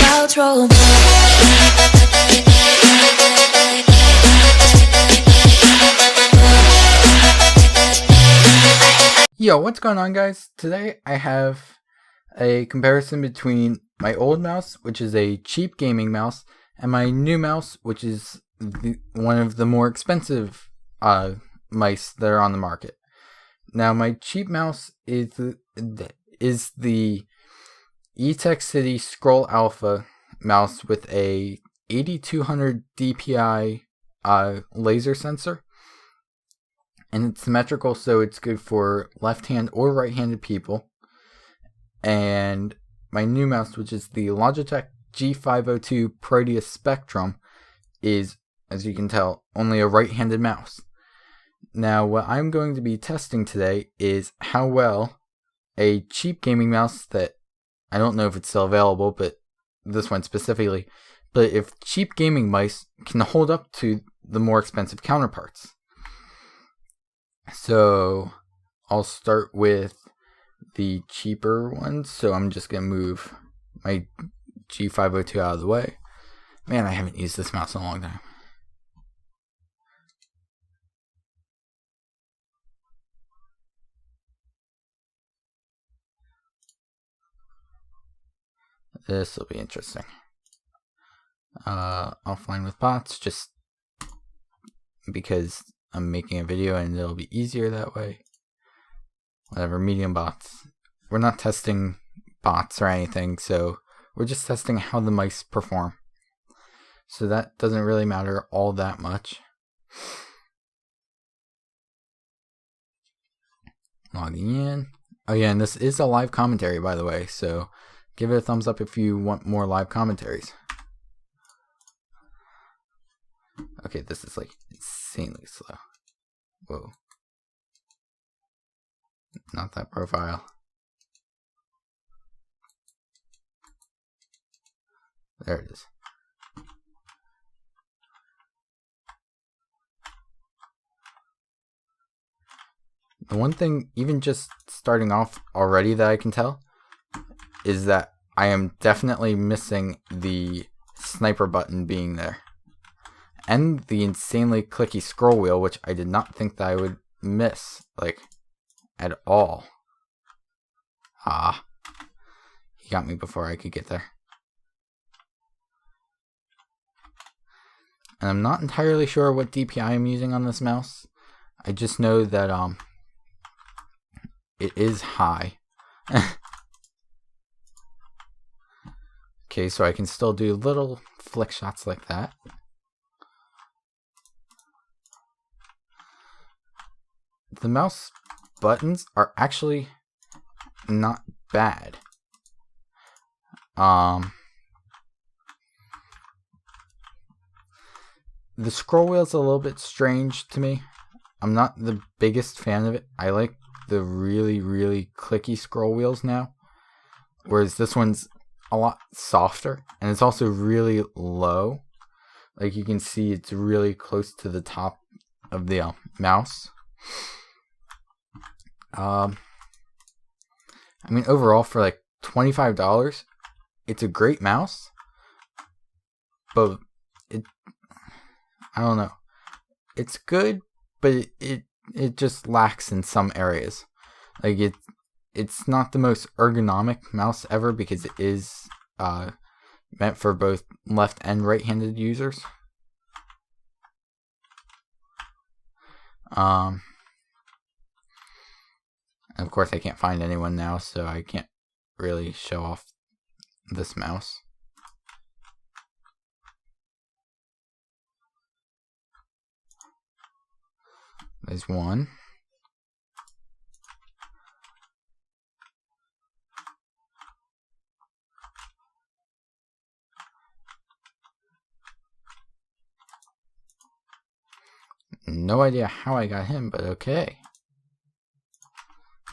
outro. Yo, what's going on, guys? Today I have a comparison between my old mouse, which is a cheap gaming mouse, and my new mouse, which is one of the more expensive mice that are on the market. Now, my cheap mouse is the E-Tech City Scroll Alpha mouse with a 8200 DPI laser sensor. And it's symmetrical, so it's good for left-hand or right-handed people. And my new mouse, which is the Logitech G502 Proteus Spectrum, is, as you can tell, only a right-handed mouse. Now, what I'm going to be testing today is how well a cheap gaming mouse that, I don't know if it's still available, but this one specifically, but if cheap gaming mice can hold up to the more expensive counterparts. So I'll start with the cheaper ones. So I'm just going to move my G502 out of the way. Man, I haven't used this mouse in a long time. This will be interesting. Offline with bots, just because I'm making a video and it'll be easier that way. Whatever, medium bots. We're not testing bots or anything, so we're just testing how the mice perform. So that doesn't really matter all that much. Logging in. Oh yeah, and this is a live commentary, by the way, so give it a thumbs up if you want more live commentaries. Okay, this is like insanely slow. Whoa. Not that profile. There it is. The one thing, even just starting off already, that I can tell is that I am definitely missing the sniper button being there. And the insanely clicky scroll wheel, which I did not think that I would miss, like, at all. Ah. He got me before I could get there. And I'm not entirely sure what DPI I'm using on this mouse. I just know that, it is high. Okay, so I can still do little flick shots like that. The mouse buttons are actually not bad. The scroll wheel's a little bit strange to me. I'm not the biggest fan of it. I like the really, really clicky scroll wheels now. Whereas this one's a lot softer. And it's also really low. Like you can see, it's really close to the top of the mouse. I mean, overall, for like $25, it's a great mouse, but I don't know. It's good, but it just lacks in some areas. Like it's not the most ergonomic mouse ever because it is meant for both left and right-handed users. And of course, I can't find anyone now, so I can't really show off this mouse. There's one. No idea how I got him, but okay.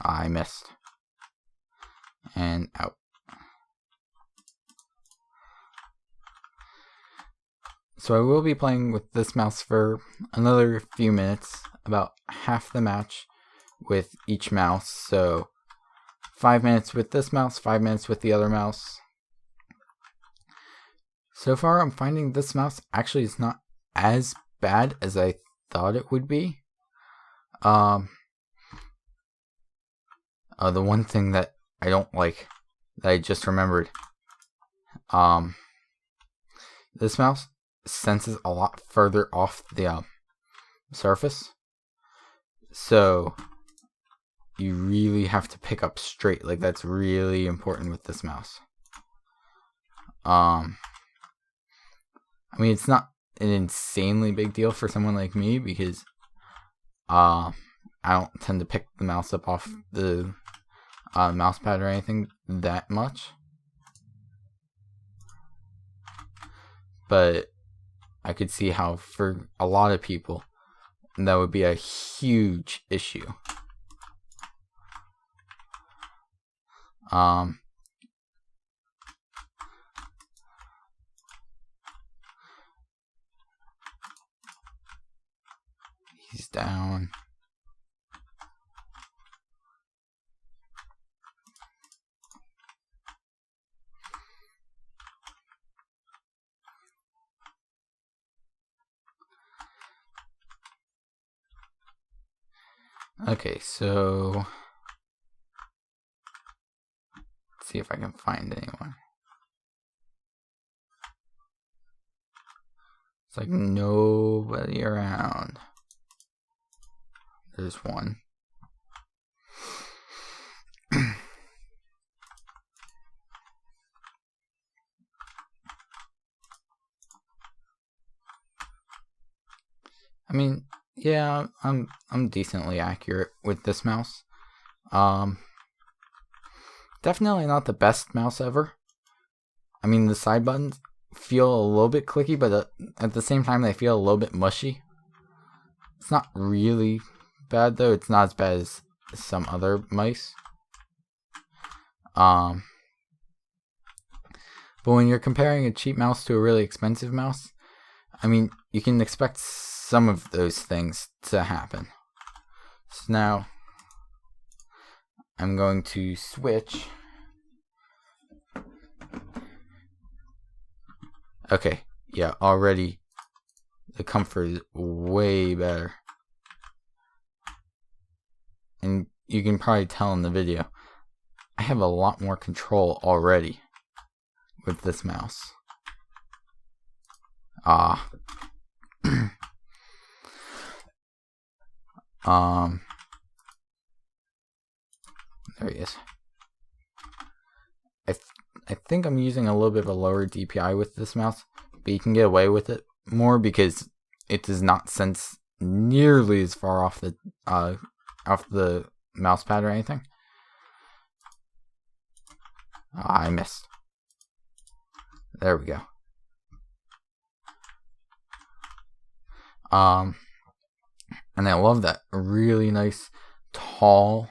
I missed. And out. So I will be playing with this mouse for another few minutes, about half the match with each mouse. So 5 minutes with this mouse, 5 minutes with the other mouse. So far, I'm finding this mouse actually is not as bad as I thought it would be. The one thing that I don't like, that I just remembered, this mouse senses a lot further off the surface, so you really have to pick up straight. Like, that's really important with this mouse. I mean, it's not an insanely big deal for someone like me because I don't tend to pick the mouse up off the mouse pad or anything that much. But I could see how for a lot of people that would be a huge issue. He's down. Okay, so let's see if I can find anyone. It's like nobody around. There's one. I mean, yeah, I'm decently accurate with this mouse. Definitely not the best mouse ever. I mean, the side buttons feel a little bit clicky, but at the same time, they feel a little bit mushy. It's not really bad, though. It's not as bad as some other mice. But when you're comparing a cheap mouse to a really expensive mouse, I mean, you can expect some of those things to happen. So now, I'm going to switch. Okay, yeah, already the comfort is way better. And you can probably tell in the video, I have a lot more control already with this mouse. There he is. I think I'm using a little bit of a lower DPI with this mouse, but you can get away with it more because it does not sense nearly as far off the mouse pad or anything. I missed. There we go. And I love that really nice, tall,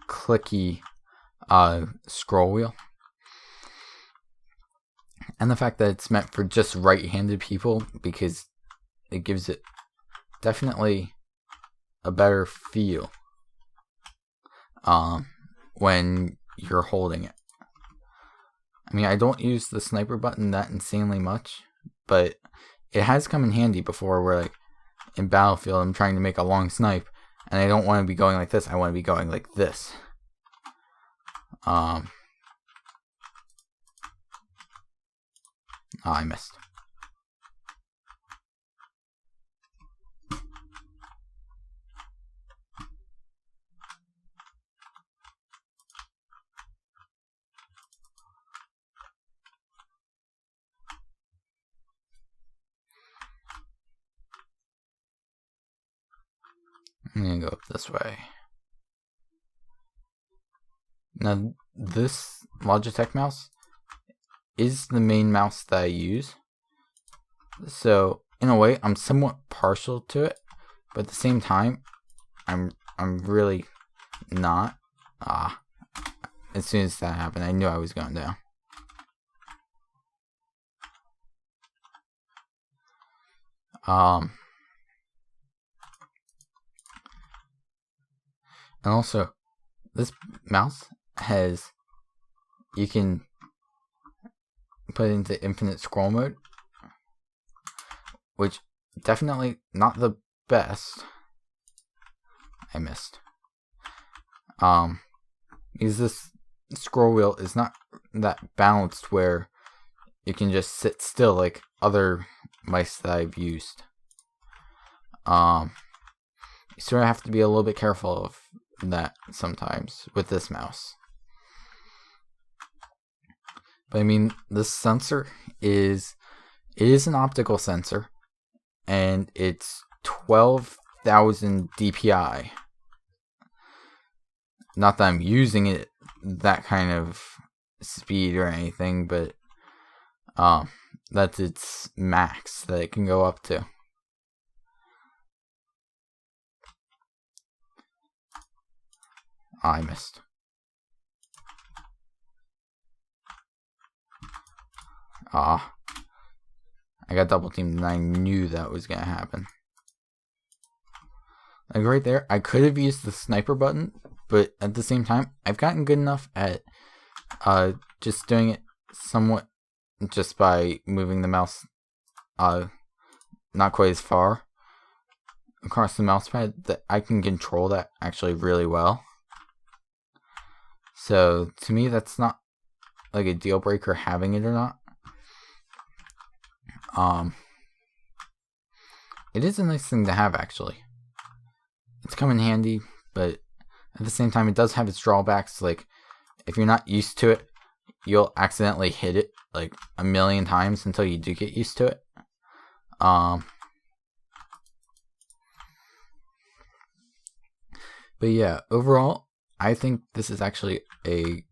clicky scroll wheel. And the fact that it's meant for just right-handed people, because it gives it definitely a better feel when you're holding it. I mean, I don't use the sniper button that insanely much, but it has come in handy before where, like, in Battlefield, I'm trying to make a long snipe, and I don't want to be going like this, I want to be going like this. I missed. I'm gonna go up this way. Now, this Logitech mouse is the main mouse that I use. So, in a way, I'm somewhat partial to it, but at the same time, I'm really not. As soon as that happened, I knew I was going down. And also, this mouse has, you can put it into infinite scroll mode, which definitely not the best. I missed. Because this scroll wheel is not that balanced where you can just sit still like other mice that I've used. You sort of have to be a little bit careful of that sometimes with this mouse. But I mean, this sensor is an optical sensor, and it's 12,000 DPI. Not that I'm using it that kind of speed or anything, but that's its max that it can go up to. I missed. I got double teamed and I knew that was gonna happen. Like right there, I could have used the sniper button, but at the same time, I've gotten good enough at just doing it somewhat just by moving the mouse not quite as far across the mouse pad that I can control that actually really well. So to me, that's not like a deal breaker having it or not. It is a nice thing to have, actually. It's come in handy, but at the same time, it does have its drawbacks. Like, if you're not used to it, you'll accidentally hit it like a million times until you do get used to it. But yeah, overall, I think this is actually a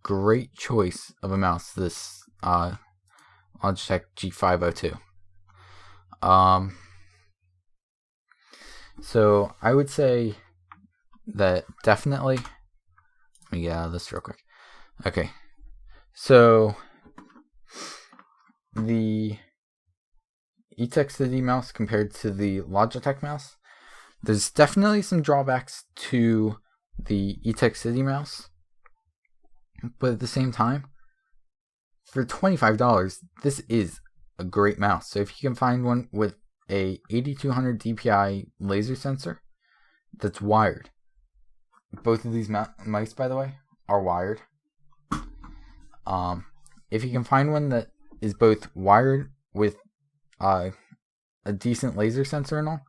great choice of a mouse. This Logitech G502. So I would say that definitely. Let me get out of this real quick. Okay, so the E-Tech City mouse compared to the Logitech mouse, there's definitely some drawbacks to the E-Tech City mouse, but at the same time, for $25, this is a great mouse. So if you can find one with a 8200 DPI laser sensor that's wired, both of these mice, by the way, are wired. If you can find one that is both wired with a decent laser sensor and all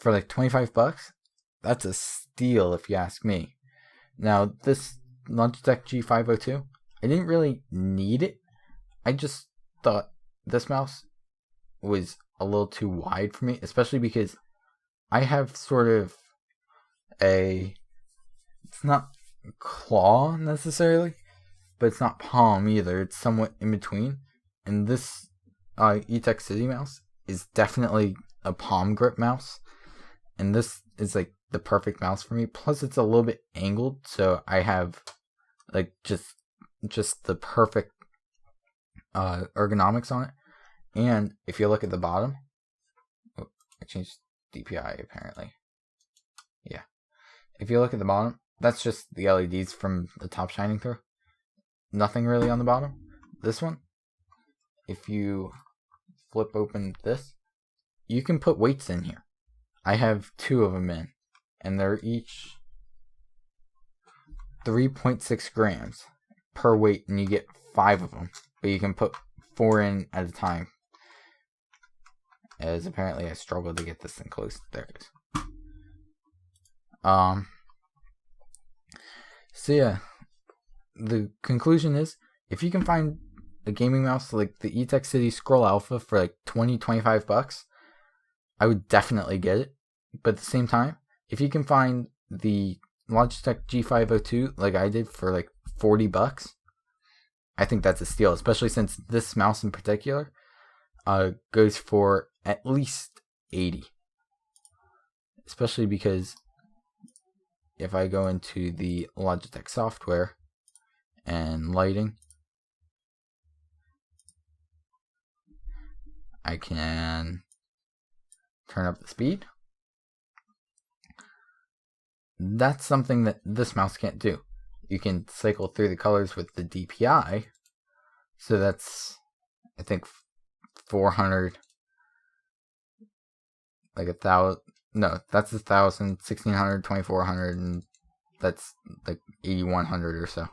for like $25, that's a steal if you ask me. Now this Logitech G502, I didn't really need it. I just thought this mouse was a little too wide for me, especially because I have sort of it's not claw necessarily, but it's not palm either. It's somewhat in between. And this E-Tech City mouse is definitely a palm grip mouse. And this is like the perfect mouse for me. Plus it's a little bit angled, so I have like just the perfect ergonomics on it. And if you look at the bottom, I changed DPI apparently. Yeah. If you look at the bottom, that's just the LEDs from the top shining through. Nothing really on the bottom. This one, if you flip open this, you can put weights in here. I have 2 of them in, and they're each 3.6 grams per weight, and you get 5 of them, but you can put 4 in at a time. As apparently I struggled to get this thing close. There it goes. So yeah, the conclusion is, if you can find a gaming mouse like the E-Tech City Scroll Alpha for like $20-25, I would definitely get it. But at the same time, if you can find the Logitech G502 like I did for like $40, I think that's a steal, especially since this mouse in particular goes for at least $80. Especially because if I go into the Logitech software and lighting, I can turn up the speed. That's something that this mouse can't do. You can cycle through the colors with the DPI, so that's I think 400, like 1,000. No, that's 1,000, 1,600, 2,400, and that's like 8,100 or so.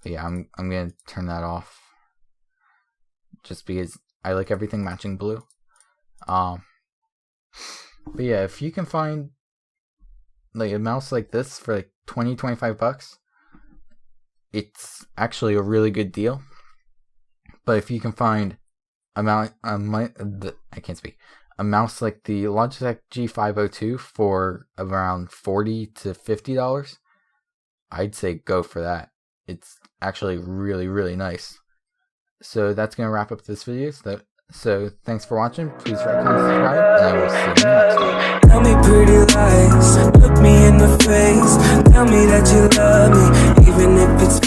Yeah, I'm gonna turn that off just because I like everything matching blue. But yeah, if you can find like a mouse like this for like 20, 25 bucks, it's actually a really good deal. But if you can find a mouse like the Logitech G502 for around $40 to $50, I'd say go for that. It's actually really, really nice. So that's going to wrap up this video. So thanks for watching. Please like, comment, subscribe, and I will see you next time. Tell me pretty lies, look me in the face, tell me that you love me, even if it's